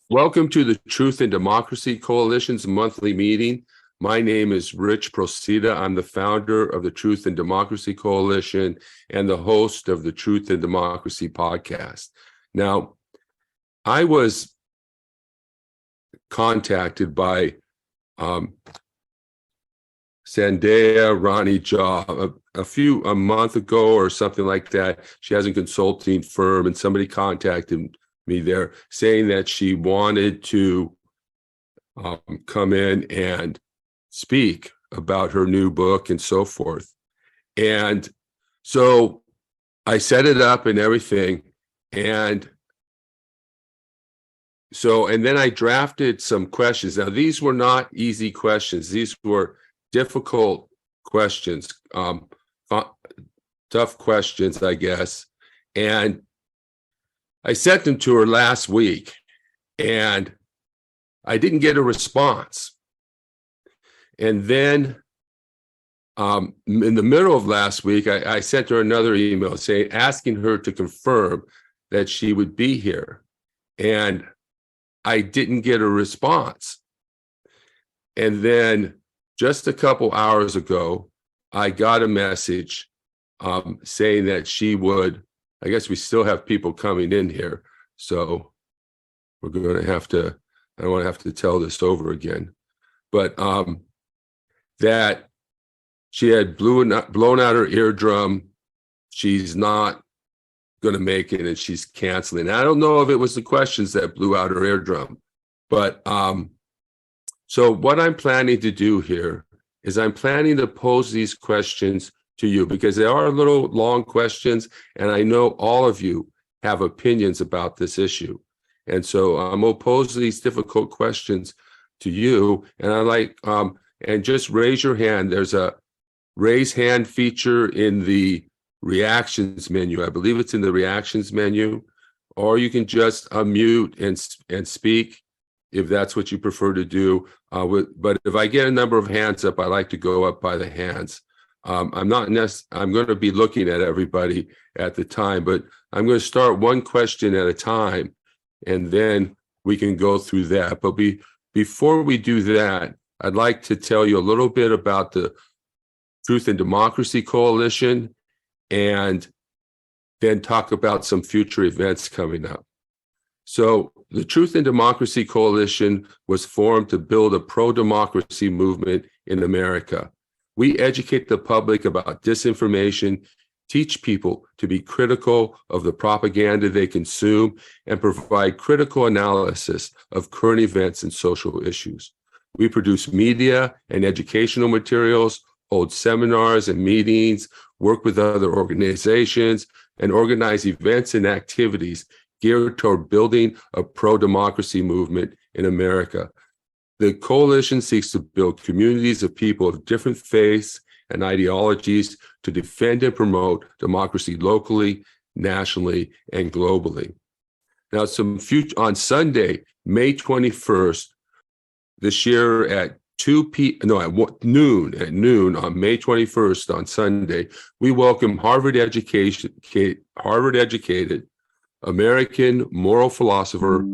Welcome to the Truth and Democracy Coalition's monthly meeting. My name is Rich Procida. I'm the founder of the Truth and Democracy Coalition and the host of the Truth and Democracy podcast. Now, I was contacted by Sandeya Rani Jha a month ago or something like that. She has a consulting firm, and somebody contacted me there saying that she wanted to come in and speak about her new book and so forth. And so I set it up and everything. And then I drafted some questions. Now, these were not easy questions. These were difficult questions, tough questions, I guess. And I sent them to her last week, and I didn't get a response. And then in the middle of last week, I sent her another email asking her to confirm that she would be here. And I didn't get a response. And then just a couple hours ago, I got a message saying that she would. I guess we still have people coming in here, so we're going to have to, I don't want to have to tell this over again, but that she had blown out her eardrum. She's not going to make it, and she's canceling. I don't know if it was the questions that blew out her eardrum, but so what I'm planning to do here is I'm planning to pose these questions to you, because they are a little long questions, and I know all of you have opinions about this issue. And so I'm going to pose these difficult questions to you, and and just raise your hand. There's a raise hand feature in the reactions menu. I believe it's in the reactions menu, or you can just unmute and speak if that's what you prefer to do. But if I get a number of hands up, I like to go up by the hands. I'm going to be looking at everybody at the time, but I'm going to start one question at a time, and then we can go through that. But before we do that, I'd like to tell you a little bit about the Truth and Democracy Coalition, and then talk about some future events coming up. So the Truth and Democracy Coalition was formed to build a pro-democracy movement in America. We educate the public about disinformation, teach people to be critical of the propaganda they consume, and provide critical analysis of current events and social issues. We produce media and educational materials, hold seminars and meetings, work with other organizations, and organize events and activities geared toward building a pro-democracy movement in America. The coalition seeks to build communities of people of different faiths and ideologies to defend and promote democracy locally, nationally, and globally. Now, on Sunday, May 21st, this year at noon on May 21st on Sunday, we welcome Harvard-educated American moral philosopher,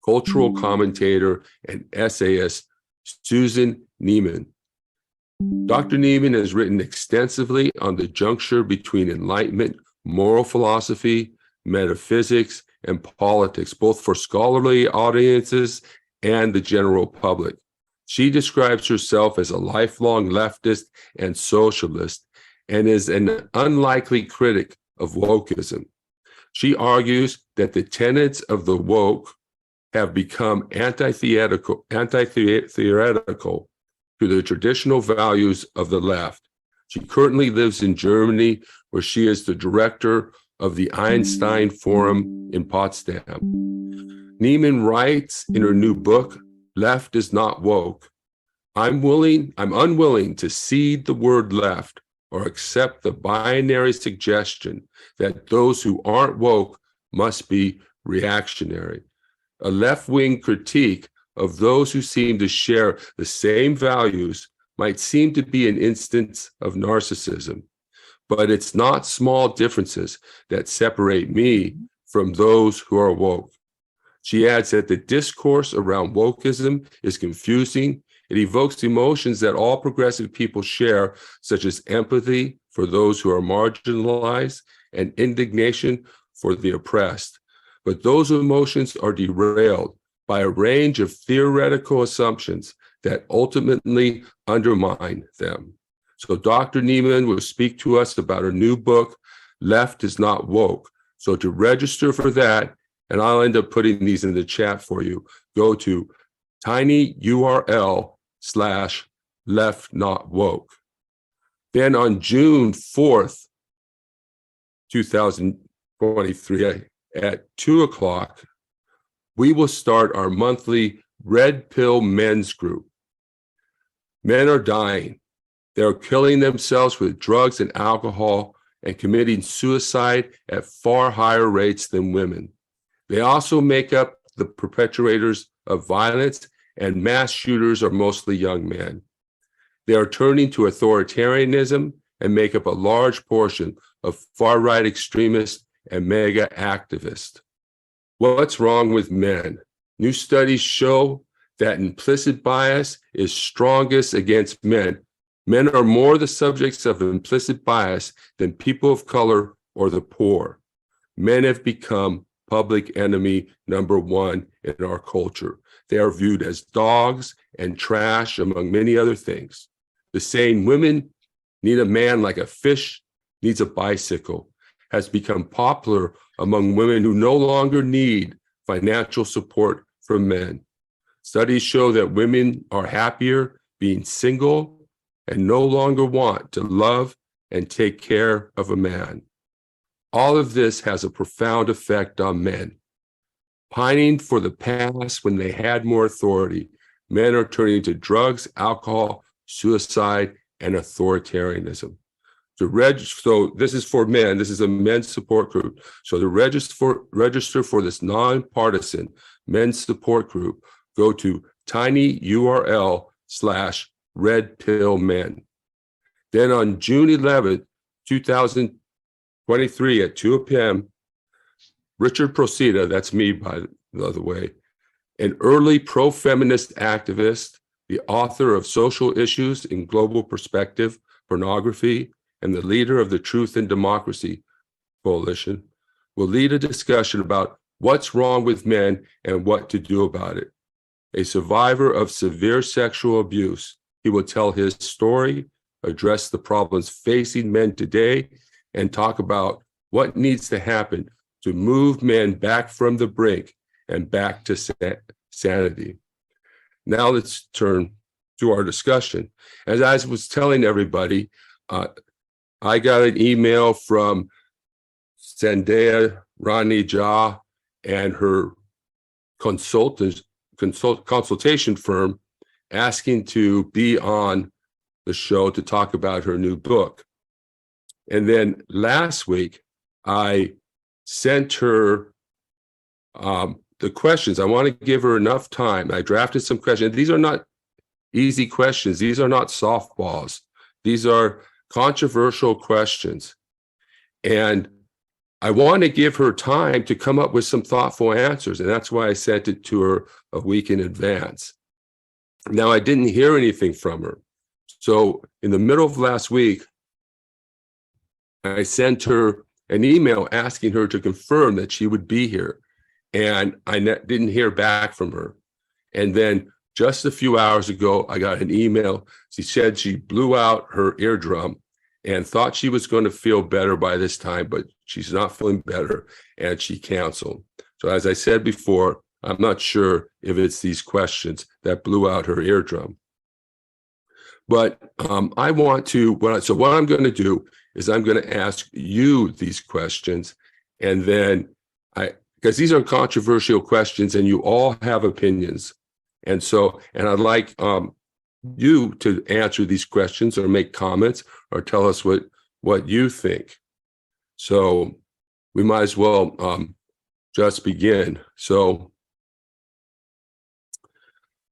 cultural commentator, and essayist Susan Neiman. Dr. Neiman has written extensively on the juncture between Enlightenment, moral philosophy, metaphysics, and politics, both for scholarly audiences and the general public. She describes herself as a lifelong leftist and socialist, and is an unlikely critic of wokeism. She argues that the tenets of the woke have become antithetical to the traditional values of the left. She currently lives in Germany, where she is the director of the Einstein Forum in Potsdam. Neiman writes in her new book, Left is Not Woke. I'm unwilling to cede the word left or accept the binary suggestion that those who aren't woke must be reactionary. A left-wing critique of those who seem to share the same values might seem to be an instance of narcissism, but it's not small differences that separate me from those who are woke. She adds that the discourse around wokeism is confusing. It evokes emotions that all progressive people share, such as empathy for those who are marginalized and indignation for the oppressed. But those emotions are derailed by a range of theoretical assumptions that ultimately undermine them. So Dr. Neiman will speak to us about her new book, Left is Not Woke. So to register for that, and I'll end up putting these in the chat for you, go to tinyurl/left not woke. Then on June 4th, 2023 at 2:00, we will start our monthly Red Pill Men's Group. Men are dying. They're killing themselves with drugs and alcohol and committing suicide at far higher rates than women. They also make up the perpetrators of violence, and mass shooters are mostly young men. They are turning to authoritarianism and make up a large portion of far-right extremists and mega activists. What's wrong with men? New studies show that implicit bias is strongest against men. Men are more the subjects of implicit bias than people of color or the poor. Men have become public enemy number one in our culture. They are viewed as dogs and trash, among many other things. The saying, women need a man like a fish needs a bicycle, has become popular among women who no longer need financial support from men. Studies show that women are happier being single and no longer want to love and take care of a man. All of this has a profound effect on men. Pining for the past when they had more authority, men are turning to drugs, alcohol, suicide, and authoritarianism. So this is for men. This is a men's support group. So to register for this nonpartisan men's support group, go to tinyurl/redpillmen. Then on June 11th, 2023 at 2 p.m., Richard Procida, that's me by the other way, an early pro-feminist activist, the author of Social Issues in Global Perspective, Pornography, and the leader of the Truth and Democracy Coalition, will lead a discussion about what's wrong with men and what to do about it. A survivor of severe sexual abuse, he will tell his story, address the problems facing men today, and talk about what needs to happen to move men back from the brink and back to sanity. Now let's turn to our discussion. As I was telling everybody, I got an email from Sandeya Rani Jha and her consultation firm asking to be on the show to talk about her new book. And then last week, I sent her the questions. I want to give her enough time. I drafted some questions. These are not easy questions. These are not softballs. These are controversial questions. And I want to give her time to come up with some thoughtful answers. And that's why I sent it to her a week in advance. Now, I didn't hear anything from her. So in the middle of last week, I sent her an email asking her to confirm that she would be here. And I didn't hear back from her. And then just a few hours ago, I got an email. She said she blew out her eardrum and thought she was going to feel better by this time, but she's not feeling better, and she canceled. So as I said before, I'm not sure if it's these questions that blew out her eardrum. But I want to, so what I'm going to do is I'm going to ask you these questions, and then because these are controversial questions and you all have opinions. And I'd like you to answer these questions or make comments or tell us what you think. So we might as well just begin. So,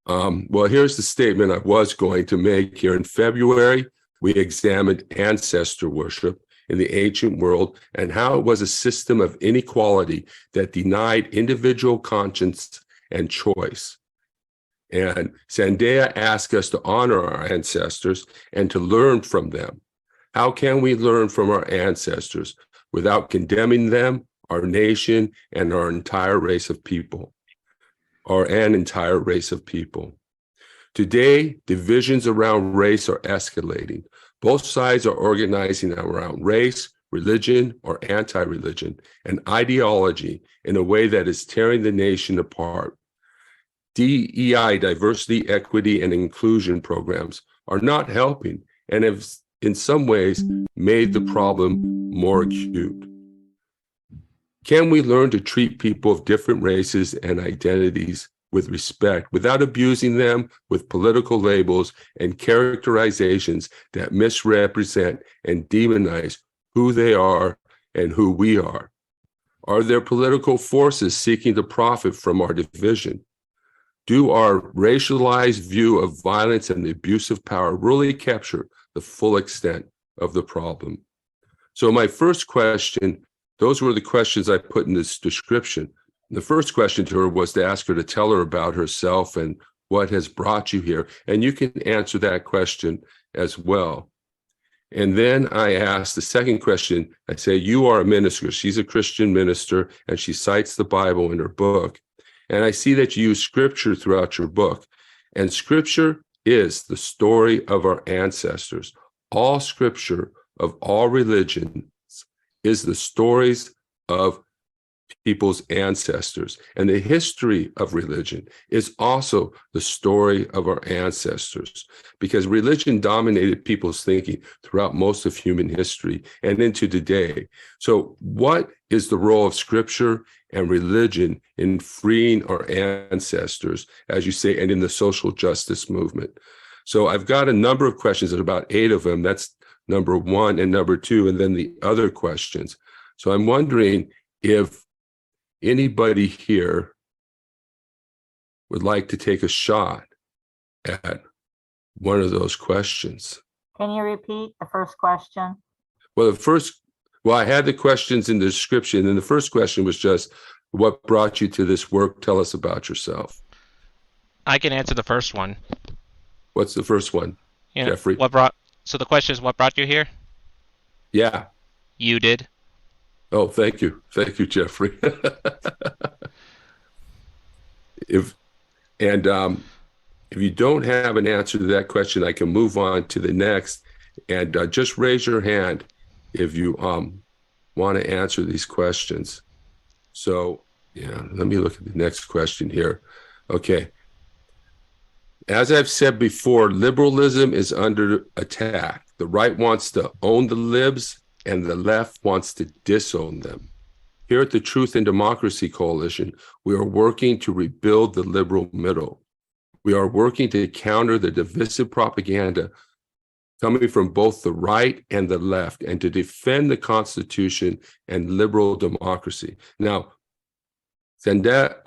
well, here's the statement I was going to make here. In February, we examined ancestor worship. in the ancient world and how it was a system of inequality that denied individual conscience and choice. And Zendaya asks us to honor our ancestors and to learn from them. How can we learn from our ancestors without condemning them, our nation, and our entire race of people, or an entire race of people? Today, divisions around race are escalating. Both sides are organizing around race, religion, or anti-religion, and ideology in a way that is tearing the nation apart. DEI, diversity, equity, and inclusion programs are not helping and have in some ways made the problem more acute. Can we learn to treat people of different races and identities with respect without abusing them with political labels and characterizations that misrepresent and demonize who they are and who we are? Are there political forces seeking to profit from our division? Do our racialized view of violence and the abuse of power really capture the full extent of the problem? So my first question, those were the questions I put in this description. The first question to her was to ask her to tell her about herself and what has brought you here. And you can answer that question as well. And then I asked the second question, I say, you are a minister. She's a Christian minister, and she cites the Bible in her book. And I see that you use scripture throughout your book. And scripture is the story of our ancestors. All scripture of all religions is the stories of people's ancestors. And the history of religion is also the story of our ancestors, because religion dominated people's thinking throughout most of human history and into today. So what is the role of scripture and religion in freeing our ancestors, as you say, and in the social justice movement? So I've got a number of questions, and about 8 of them. That's number 1 and number 2, and then the other questions. So I'm wondering if anybody here would like to take a shot at one of those questions. Can you repeat the first question? Well, I had the questions in the description, and the first question was just, what brought you to this work? Tell us about yourself. I can answer the first one. What's the first one, Jeffrey? So the question is, what brought you here? Yeah. You did. Oh, thank you. Thank you, Jeffrey. If you don't have an answer to that question, I can move on to the next. And just raise your hand if you want to answer these questions. So, yeah, let me look at the next question here. Okay. As I've said before, liberalism is under attack. The right wants to own the libs, and the left wants to disown them. Here at the Truth and Democracy Coalition, we are working to rebuild the liberal middle. We are working to counter the divisive propaganda coming from both the right and the left, and to defend the Constitution and liberal democracy. Now, Zendaya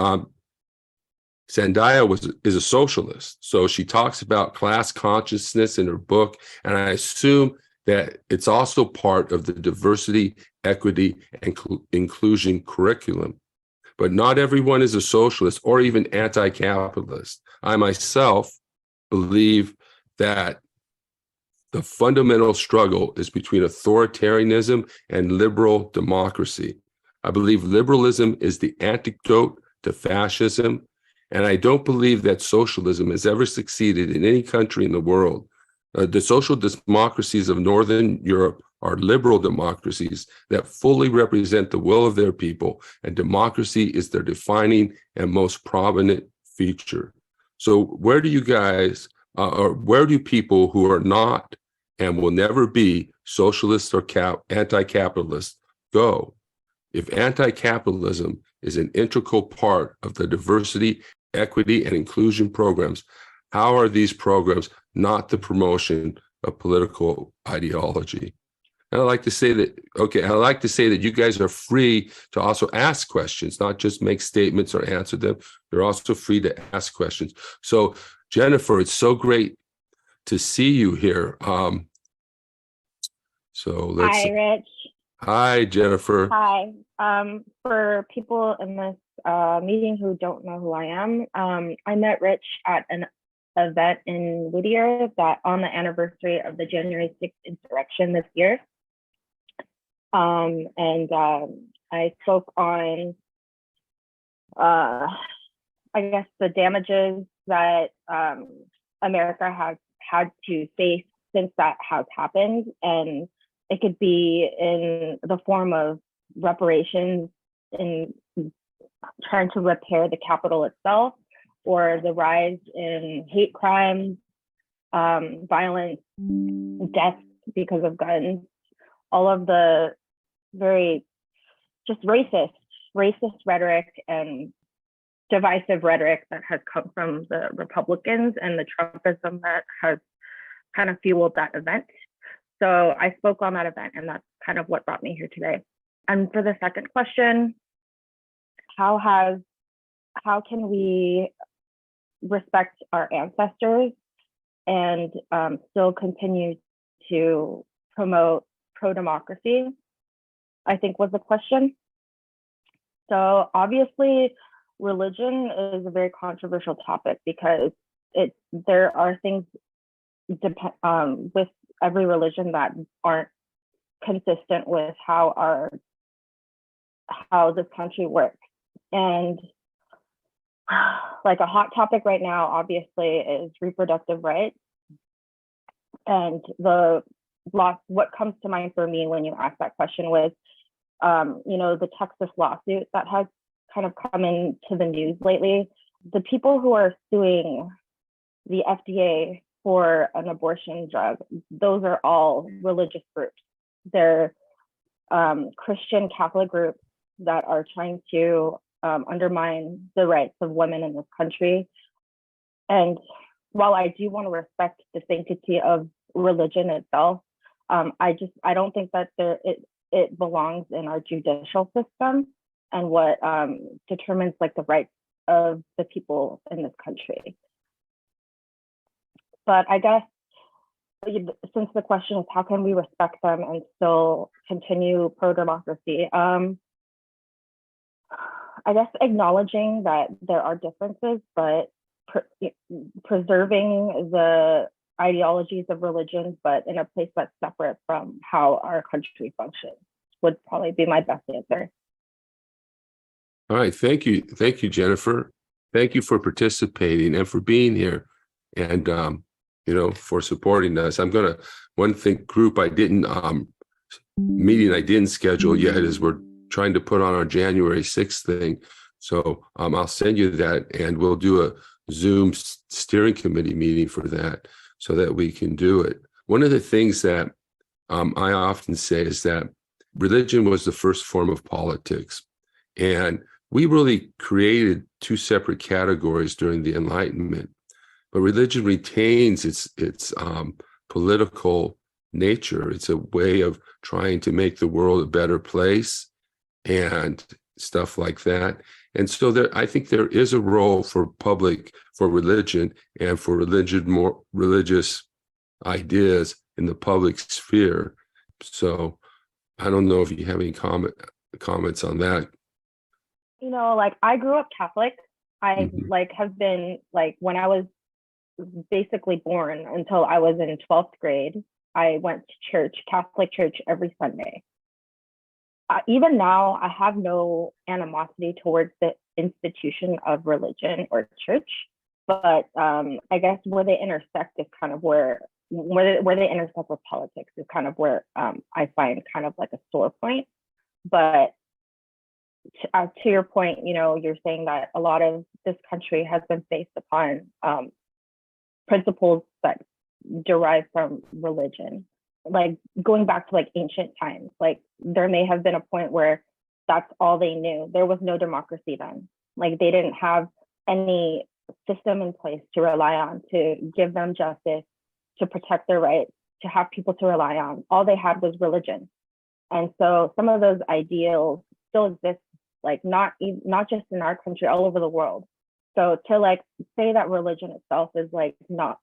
is a socialist, so she talks about class consciousness in her book, and I assume that it's also part of the diversity, equity, and inclusion curriculum. But not everyone is a socialist or even anti-capitalist. I myself believe that the fundamental struggle is between authoritarianism and liberal democracy. I believe liberalism is the antidote to fascism, and I don't believe that socialism has ever succeeded in any country in the world. The social democracies of Northern Europe are liberal democracies that fully represent the will of their people, and democracy is their defining and most prominent feature. So where do you guys, or where do people who are not and will never be socialists or anti-capitalists go? If anti-capitalism is an integral part of the diversity, equity, and inclusion programs, how are these programs not the promotion of political ideology? And I'd like to say that you guys are free to also ask questions, not just make statements or answer them. You're also free to ask questions. So, Jennifer, it's so great to see you here. So let's. Hi, Rich. Hi, Jennifer. Hi. For people in this meeting who don't know who I am, I met Rich at an event in Whittier that on the anniversary of the January 6th insurrection this year. I spoke on, I guess, the damages that America has had to face since that has happened. And it could be in the form of reparations in trying to repair the Capitol itself, or the rise in hate crimes, violence, deaths because of guns, all of the very just racist rhetoric and divisive rhetoric that has come from the Republicans and the Trumpism that has kind of fueled that event. So I spoke on that event, and that's kind of what brought me here today. And for the second question, how can we respect our ancestors and still continue to promote pro-democracy, I think was the question. So obviously, religion is a very controversial topic because there are things with every religion that aren't consistent with how this country works. And like a hot topic right now, obviously, is reproductive rights. And what comes to mind for me when you ask that question was, the Texas lawsuit that has kind of come into the news lately. The people who are suing the FDA for an abortion drug, those are all religious groups. They're Christian Catholic groups that are trying to undermine the rights of women in this country. And while I do want to respect the sanctity of religion itself, I don't think that it belongs in our judicial system and what determines like the rights of the people in this country. But I guess since the question is how can we respect them and still continue pro-democracy, I guess acknowledging that there are differences, but preserving the ideologies of religion, but in a place that's separate from how our country functions would probably be my best answer. All right. Thank you. Thank you, Jennifer. Thank you for participating and for being here and, for supporting us. Group I didn't, meeting I didn't schedule yet is we're trying to put on our January 6th thing. So I'll send you that and we'll do a Zoom steering committee meeting for that so that we can do it. One of the things that I often say is that religion was the first form of politics. And we really created two separate categories during the Enlightenment. But religion retains its political nature. It's a way of trying to make the world a better place and stuff like that. And so I think there is a role for religion and for more religious ideas in the public sphere. So I don't know if you have any comments on that. I grew up Catholic. I have been when I was basically born until I was in 12th grade, I went to church, Catholic church, every Sunday. Even now, I have no animosity towards the institution of religion or church, but I guess where they intersect is kind of where they intersect with politics is kind of where I find kind of like a sore point. But to your point, you're saying that a lot of this country has been based upon principles that derive from religion, like going back to ancient times. There may have been a point where that's all they knew. There was no democracy then. They didn't have any system in place to rely on to give them justice, to protect their rights, to have people to rely on. All they had was religion. And so some of those ideals still exist, not just in our country, all over the world. So to say that religion itself is not,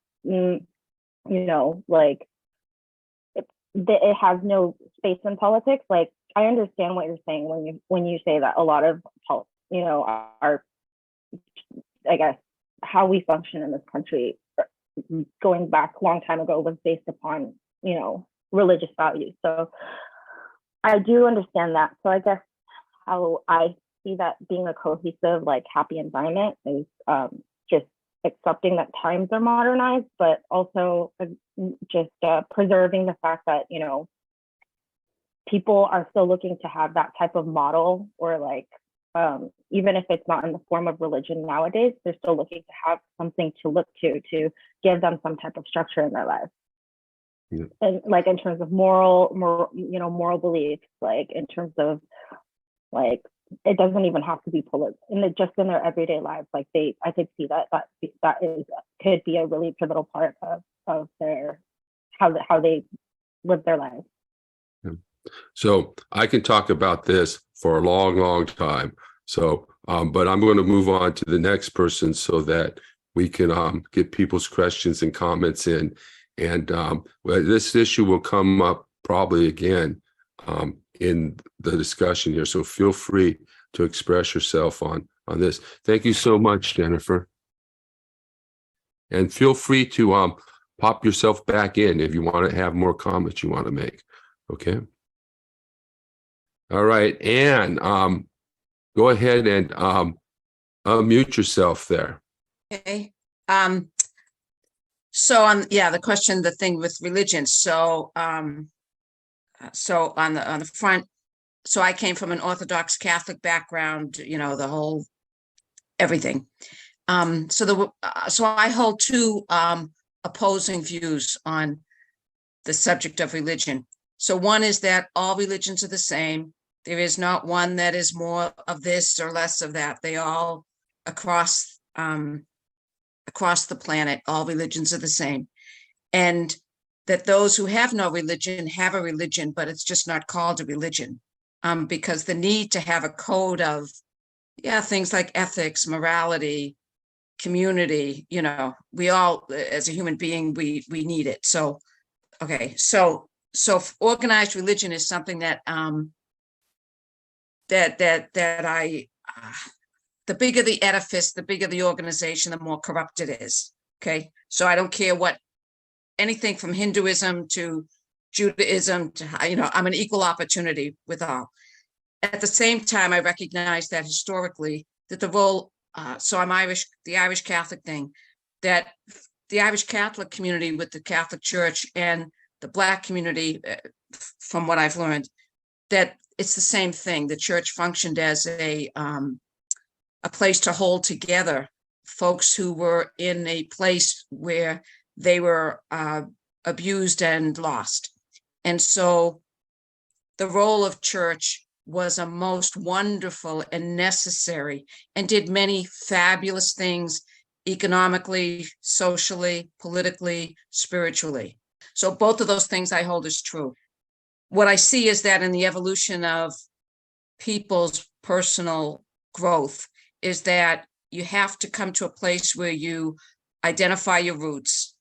it has no space in politics. Like, I understand what you're saying when you say that a lot of, our, I guess, how we function in this country going back a long time ago was based upon, religious values. So I do understand that. So I guess how I see that being a cohesive, like, happy environment is just accepting that times are modernized, but also just preserving the fact that, people are still looking to have that type of model, or like, even if it's not in the form of religion nowadays, they're still looking to have something to look to give them some type of structure in their lives. Yeah. And like in terms of moral beliefs, like in terms of, like, it doesn't even have to be just in their everyday lives. Like, I could see that could be a really pivotal part of their how they live their lives. So I can talk about this for a long, long time. So, but I'm going to move on to the next person so that we can get people's questions and comments in. And this issue will come up probably again in the discussion here. So feel free to express yourself on this. Thank you so much, Jennifer. And feel free to pop yourself back in if you want to have more comments you want to make. Okay. All right, Anne, go ahead and unmute yourself there. Okay. So the question, the thing with religion. So so on the front, so I came from an Orthodox Catholic background, the whole everything. So I hold two opposing views on the subject of religion. So one is that all religions are the same. There is not one that is more of this or less of that. They all across the planet, all religions are the same. And that those who have no religion have a religion, but it's just not called a religion, because the need to have a code of, things like ethics, morality, community, we all, as a human being, we need it. So, okay. So organized religion is something that, the bigger the edifice, the bigger the organization, the more corrupt it is. Okay. So I don't care what, anything from Hinduism to Judaism to, I'm an equal opportunity with all. At the same time, I recognize that historically that the role, so I'm Irish, the Irish Catholic thing, that the Irish Catholic community with the Catholic Church and the Black community, from what I've learned, that it's the same thing. The church functioned as a place to hold together folks who were in a place where they were abused and lost. And so the role of church was a most wonderful and necessary, and did many fabulous things economically, socially, politically, spiritually. So both of those things I hold as true. What I see is that in the evolution of people's personal growth is that you have to come to a place where you identify your roots,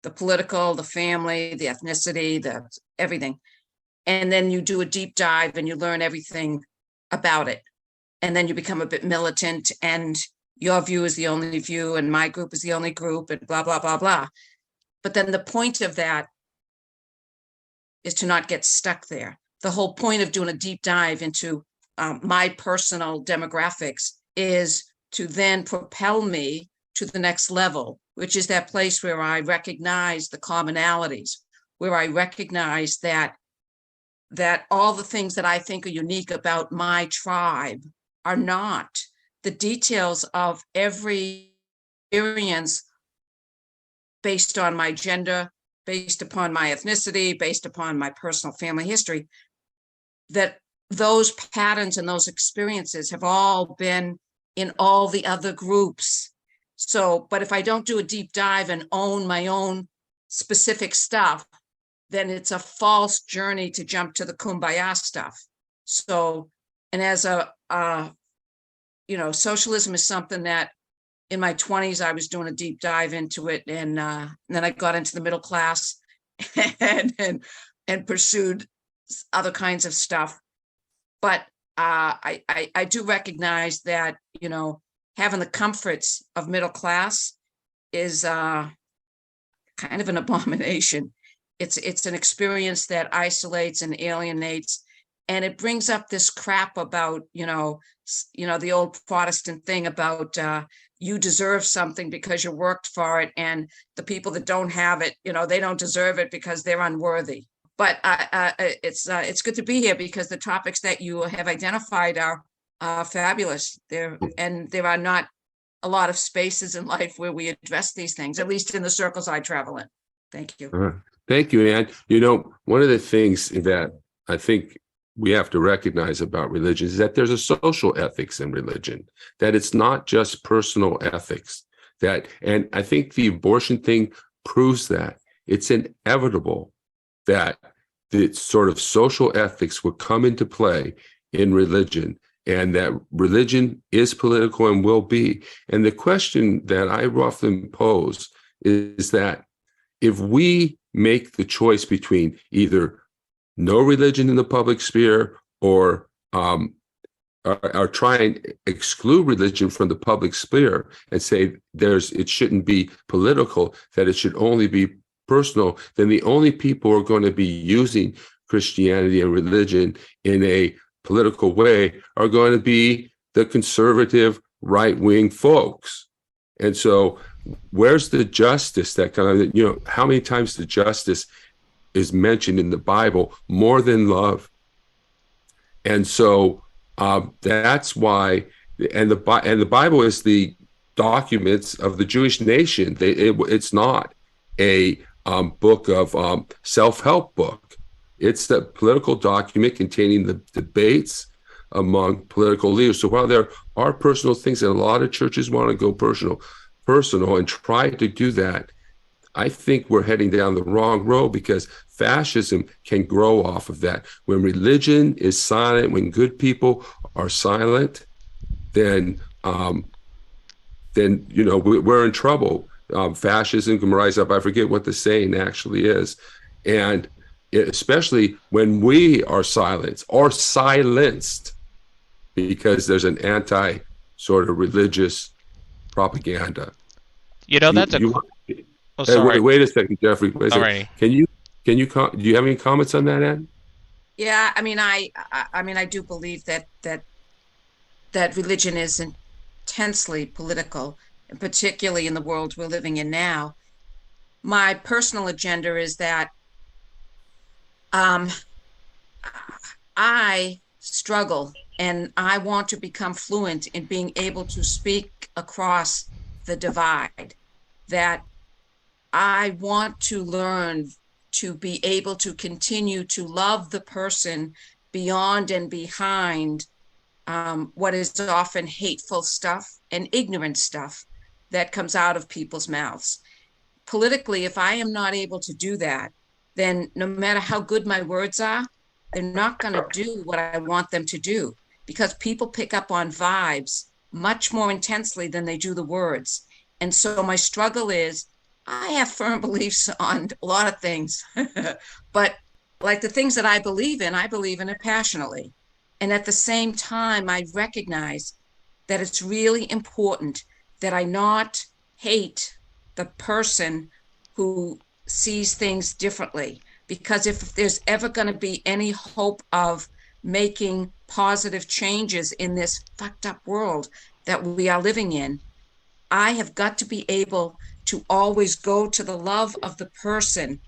the political, the family, the ethnicity, the everything. And then you do a deep dive and you learn everything about it. And then you become a bit militant, and your view is the only view and my group is the only group, and blah, blah, blah, blah. But then the point of that is to not get stuck there. The whole point of doing a deep dive into my personal demographics is to then propel me to the next level, which is that place where I recognize the commonalities, where I recognize that all the things that I think are unique about my tribe are not. The details of every experience based on my gender, based upon my ethnicity, based upon my personal family history, that those patterns and those experiences have all been in all the other groups. So, but if I don't do a deep dive and own my own specific stuff, then it's a false journey to jump to the kumbaya stuff. So, and as socialism is something that in my 20s, I was doing a deep dive into it. And then I got into the middle class and and pursued other kinds of stuff. But I do recognize that, you know, having the comforts of middle class is kind of an abomination. It's an experience that isolates and alienates, and it brings up this crap about, you know, the old Protestant thing about you deserve something because you worked for it, and the people that don't have it, you know, they don't deserve it because they're unworthy. But it's good to be here because the topics that you have identified are fabulous. There are not a lot of spaces in life where we address these things, at least in the circles I travel in. Thank you. Thank you, Ann. You know, one of the things that I think we have to recognize about religion is that there's a social ethics in religion, that it's not just personal ethics. And I think the abortion thing proves that. It's inevitable that the sort of social ethics would come into play in religion, and that religion is political and will be. And the question that I often pose is that if we make the choice between either no religion in the public sphere or try and exclude religion from the public sphere and say it shouldn't be political, that it should only be personal, then the only people who are going to be using Christianity and religion in a political way are going to be the conservative right-wing folks. And so where's the justice that kind of, you know, how many times the justice is mentioned in the Bible more than love? And so that's why, and the Bible is the documents of the Jewish nation. It's not a book of self-help book. It's the political document containing the debates among political leaders. So while there are personal things, and a lot of churches want to go personal and try to do that, I think we're heading down the wrong road, because fascism can grow off of that. When religion is silent, when good people are silent, then you know, we're in trouble. Fascism can rise up. I forget what the saying actually is, and especially when we are silenced or silenced because there's an anti sort of religious propaganda. You know, that's oh, sorry. wait a second, Jeffrey. Wait a second. Alrighty. Do you have any comments on that, Ann? Yeah, I mean, I do believe that religion is intensely political, and particularly in the world we're living in now. My personal agenda is that I struggle, and I want to become fluent in being able to speak across the divide, that I want to learn to be able to continue to love the person beyond and behind what is often hateful stuff and ignorant stuff that comes out of people's mouths. Politically, if I am not able to do that, then no matter how good my words are, they're not going to do what I want them to do, because people pick up on vibes much more intensely than they do the words. And so my struggle is, I have firm beliefs on a lot of things, but like the things that I believe in it passionately. And at the same time, I recognize that it's really important that I not hate the person who sees things differently, because if there's ever going to be any hope of making positive changes in this fucked up world that we are living in, I have got to be able to always go to the love of the person,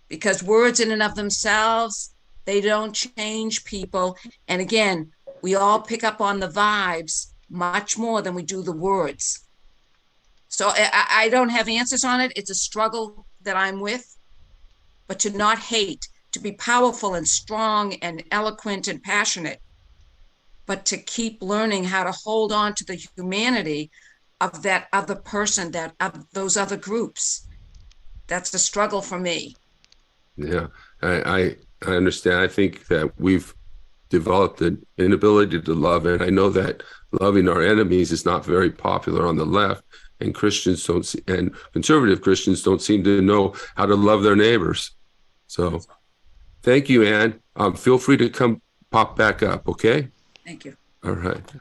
because words in and of themselves, they don't change people. And again, we all pick up on the vibes much more than we do the words. So I don't have answers on it. It's a struggle that I'm with, but to not hate, to be powerful and strong and eloquent and passionate, but to keep learning how to hold on to the humanity of that other person, of those other groups. That's the struggle for me. Yeah, I understand. I think that we've developed an inability to love, and I know that loving our enemies is not very popular on the left, and Christians don't, and conservative Christians don't seem to know how to love their neighbors. So Thank you, Ann. Feel free to come pop back up, okay? Thank you. All right.